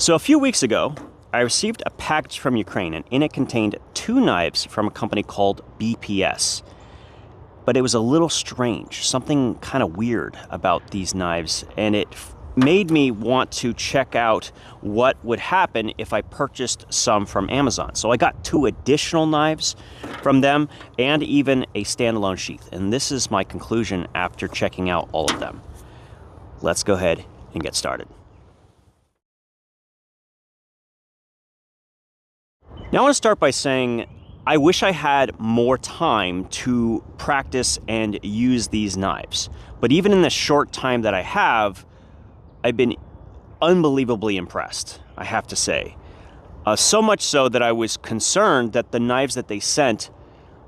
So a few weeks ago, I received a package from Ukraine, and in it contained 2 knives from a company called BPS. But it was a little strange, something kind of weird about these knives, and it made me want to check out what would happen if I purchased some from Amazon. So I got 2 additional knives from them and even a standalone sheath. And this is my conclusion after checking out all of them. Let's go ahead and get started. Now I want to start by saying I wish I had more time to practice and use these knives. But even in the short time that I have, I've been unbelievably impressed, I have to say. So much so that I was concerned that the knives that they sent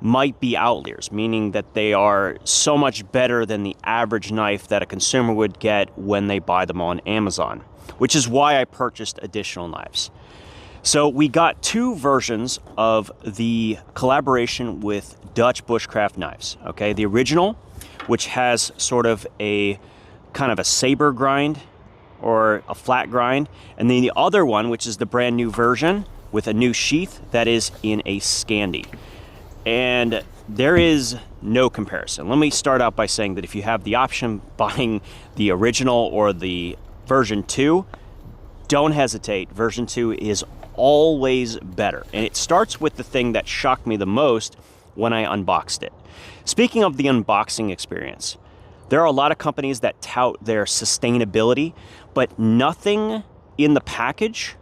might be outliers, meaning that they are so much better than the average knife that a consumer would get when they buy them on Amazon, which is why I purchased additional knives. So we got 2 versions of the collaboration with Dutch bushcraft knives, okay? The original, which has sort of a kind of a saber grind or a flat grind, and then the other one, which is the brand new version with a new sheath that is in a Scandi. And there is no comparison. Let me start out by saying that if you have the option buying the original or the version 2, don't hesitate. Version 2 is always better. And it starts with the thing that shocked me the most when I unboxed it. Speaking of the unboxing experience, there are a lot of companies that tout their sustainability, but nothing in the package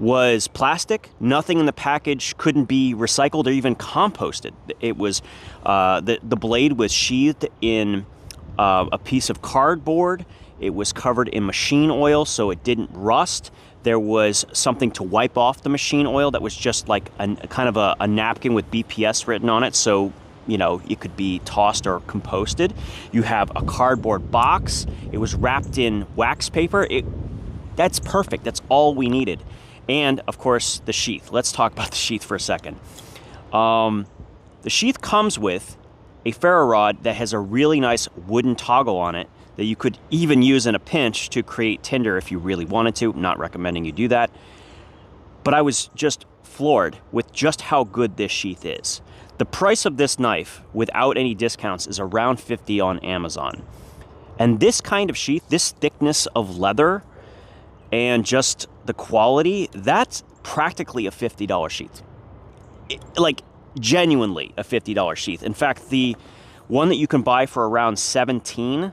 was plastic. Nothing in the package couldn't be recycled or even composted. It was, the blade was sheathed in a piece of cardboard. It was covered in machine oil so it didn't rust. There was something to wipe off the machine oil that was just like a kind of a napkin with BPS written on it, so you know it could be tossed or composted. You have a cardboard box. It was wrapped in wax paper. That's perfect. That's all we needed. And of course the sheath. Let's talk about the sheath for a second. The sheath comes with a ferro rod that has a really nice wooden toggle on it that you could even use in a pinch to create tinder if you really wanted to. Not recommending you do that. But I was just floored with just how good this sheath is. The price of this knife, without any discounts, is around $50 on Amazon. And this kind of sheath, this thickness of leather, and just the quality, that's practically a $50 sheath. Like, genuinely a $50 sheath. In fact, the one that you can buy for around $17,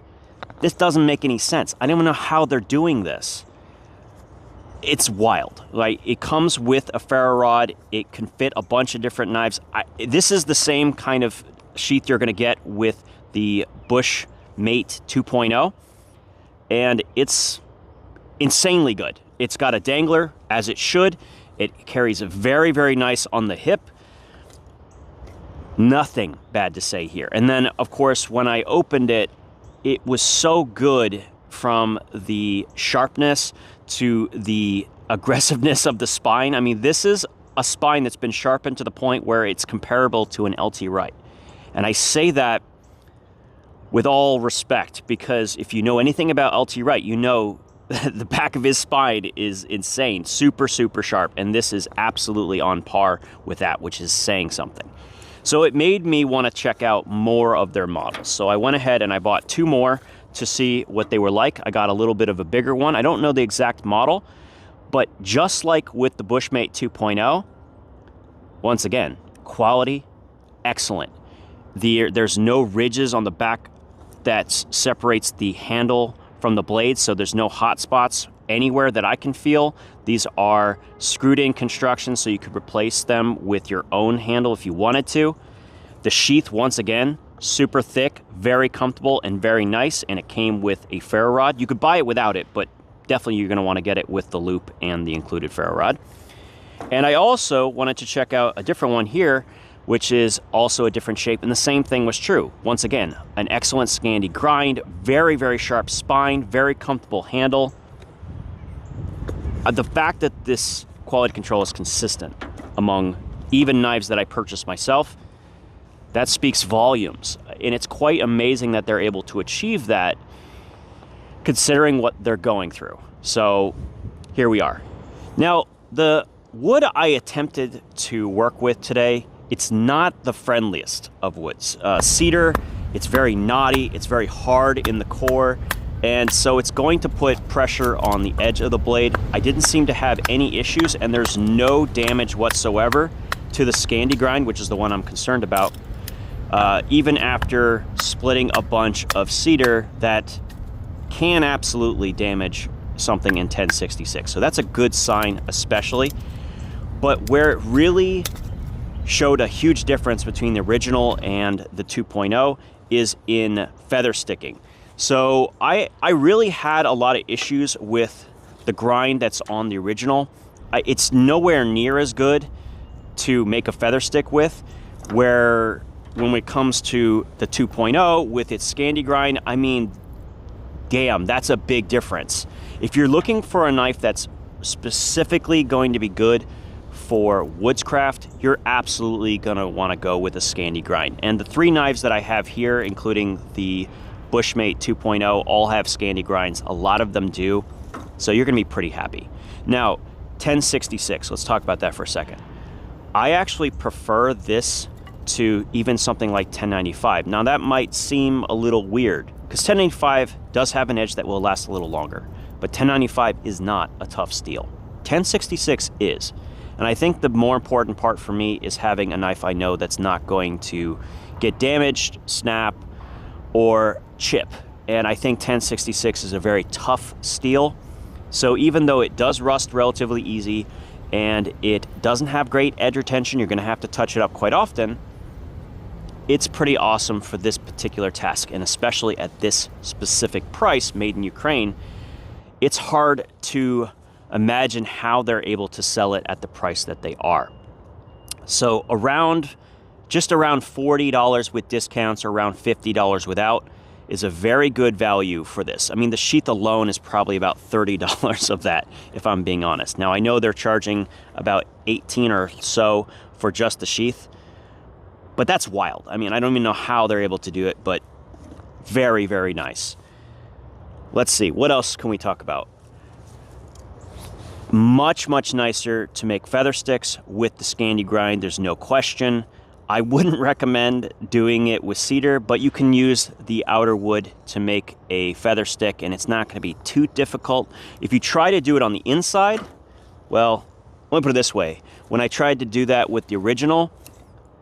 this doesn't make any sense. I don't even know how they're doing this. It's wild. Like, it comes with a ferro rod. It can fit a bunch of different knives. This is the same kind of sheath you're going to get with the Bushmate 2.0, and it's insanely good. It's got a dangler, as it should. It carries very, very nice on the hip. Nothing bad to say here. And then, of course, when I opened it, it was so good, from the sharpness to the aggressiveness of the spine. I mean, this is a spine that's been sharpened to the point where it's comparable to an LT Wright. And I say that with all respect, because if you know anything about LT Wright, you know the back of his spine is insane, super, super sharp. And this is absolutely on par with that, which is saying something. So it made me want to check out more of their models. So I went ahead and I bought 2 more to see what they were like. I got a little bit of a bigger one. I don't know the exact model, but just like with the Bushmate 2.0, once again, quality, excellent. There's no ridges on the back that separates the handle from the blade, so there's no hot spots anywhere that I can feel. These are screwed in construction, so you could replace them with your own handle if you wanted to. The sheath, once again, super thick, very comfortable, and very nice, and it came with a ferro rod. You could buy it without it, but definitely you're going to want to get it with the loop and the included ferro rod. And I also wanted to check out a different one here, which is also a different shape, and the same thing was true. Once again, an excellent Scandi Grind, very, very sharp spine, very comfortable handle. The fact that this quality control is consistent among even knives that I purchased myself, that speaks volumes. And it's quite amazing that they're able to achieve that considering what they're going through. So here we are. Now, the wood I attempted to work with today, it's not the friendliest of woods. Cedar, it's very knotty, it's very hard in the core, and so it's going to put pressure on the edge of the blade. I didn't seem to have any issues, and there's no damage whatsoever to the Scandi Grind, which is the one I'm concerned about, even after splitting a bunch of cedar that can absolutely damage something in 1066. So that's a good sign, especially. But where it really showed a huge difference between the original and the 2.0 is in feather sticking. So I really had a lot of issues with the grind that's on the original. It's nowhere near as good to make a feather stick with, where when it comes to the 2.0 with its Scandi Grind, I mean, damn, that's a big difference. If you're looking for a knife that's specifically going to be good for woodscraft, you're absolutely gonna wanna go with a Scandi Grind. And the 3 knives that I have here, including the Bushmate 2.0, all have Scandi Grinds. A lot of them do, so you're gonna be pretty happy. Now, 1066, let's talk about that for a second. I actually prefer this to even something like 1095. Now that might seem a little weird, because 1095 does have an edge that will last a little longer, but 1095 is not a tough steel. 1066 is. And I think the more important part for me is having a knife I know that's not going to get damaged, snap, or chip. And I think 1066 is a very tough steel. So even though it does rust relatively easy and it doesn't have great edge retention, you're gonna have to touch it up quite often, it's pretty awesome for this particular task. And especially at this specific price, made in Ukraine, it's hard to imagine how they're able to sell it at the price that they are. So just around $40 with discounts, or around $50 without, is a very good value for this. I mean, the sheath alone is probably about $30 of that, if I'm being honest. Now, I know they're charging about $18 or so for just the sheath, but that's wild. I mean, I don't even know how they're able to do it, but very, very nice. Let's see, what else can we talk about? Much, much nicer to make feather sticks with the Scandi Grind, there's no question. I wouldn't recommend doing it with cedar, but you can use the outer wood to make a feather stick, and it's not going to be too difficult. If you try to do it on the inside, well, let me put it this way. When I tried to do that with the original,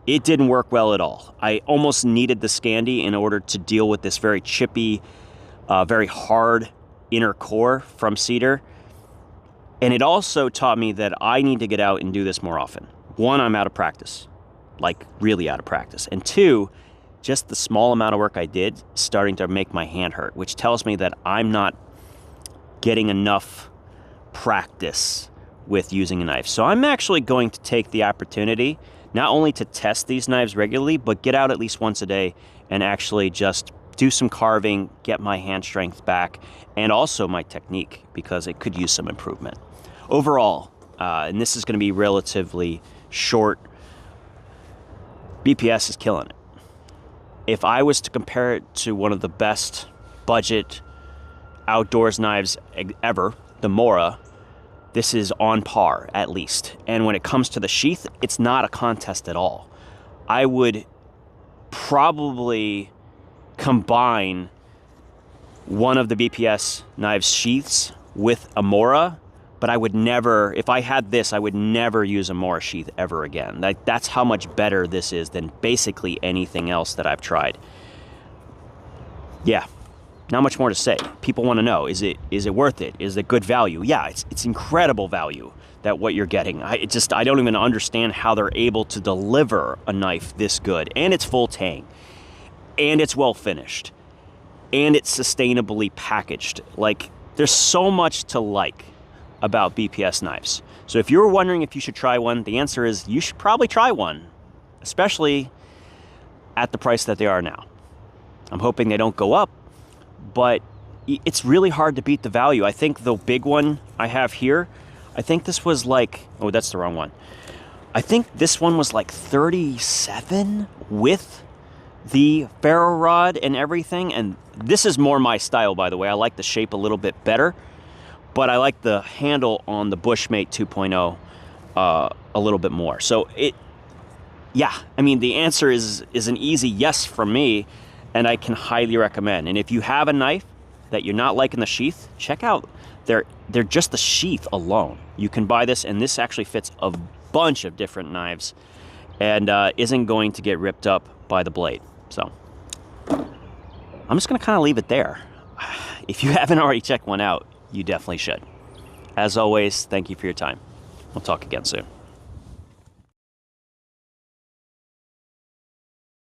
it didn't work well at all. I almost needed the Scandi in order to deal with this very chippy, very hard inner core from cedar. And it also taught me that I need to get out and do this more often. 1, I'm out of practice, like really out of practice. And 2, just the small amount of work I did starting to make my hand hurt, which tells me that I'm not getting enough practice with using a knife. So I'm actually going to take the opportunity not only to test these knives regularly, but get out at least once a day and actually just do some carving, get my hand strength back, and also my technique, because it could use some improvement. Overall, and this is going to be relatively short, BPS is killing it. If I was to compare it to one of the best budget outdoors knives ever, the Mora, this is on par, at least. And when it comes to the sheath, it's not a contest at all. I would probably combine one of the BPS knives sheaths with a Mora, but I would never, if I had this, I would never use a Mora sheath ever again. That's how much better this is than basically anything else that I've tried. Yeah, not much more to say. People want to know, is it worth it? Is it good value? Yeah, it's incredible value that what you're getting. I don't even understand how they're able to deliver a knife this good. And it's full tang. And it's well finished. And it's sustainably packaged. Like, there's so much to like about BPS knives. So if you're wondering if you should try one, the answer is you should probably try one, especially at the price that they are now. I'm hoping they don't go up, but it's really hard to beat the value. I think the big one I have here, I think this was like, oh, that's the wrong one. I think this one was like 37 with the ferro rod and everything, and this is more my style, by the way. I like the shape a little bit better, but I like the handle on the Bushmate 2.0 a little bit more. So yeah, I mean, the answer is an easy yes from me, and I can highly recommend. And if you have a knife that you're not liking the sheath, check out they're just the sheath alone. You can buy this, and this actually fits a bunch of different knives and isn't going to get ripped up by the blade. So I'm just gonna kind of leave it there. If you haven't already checked one out, you definitely should. As always, thank you for your time. We'll talk again soon.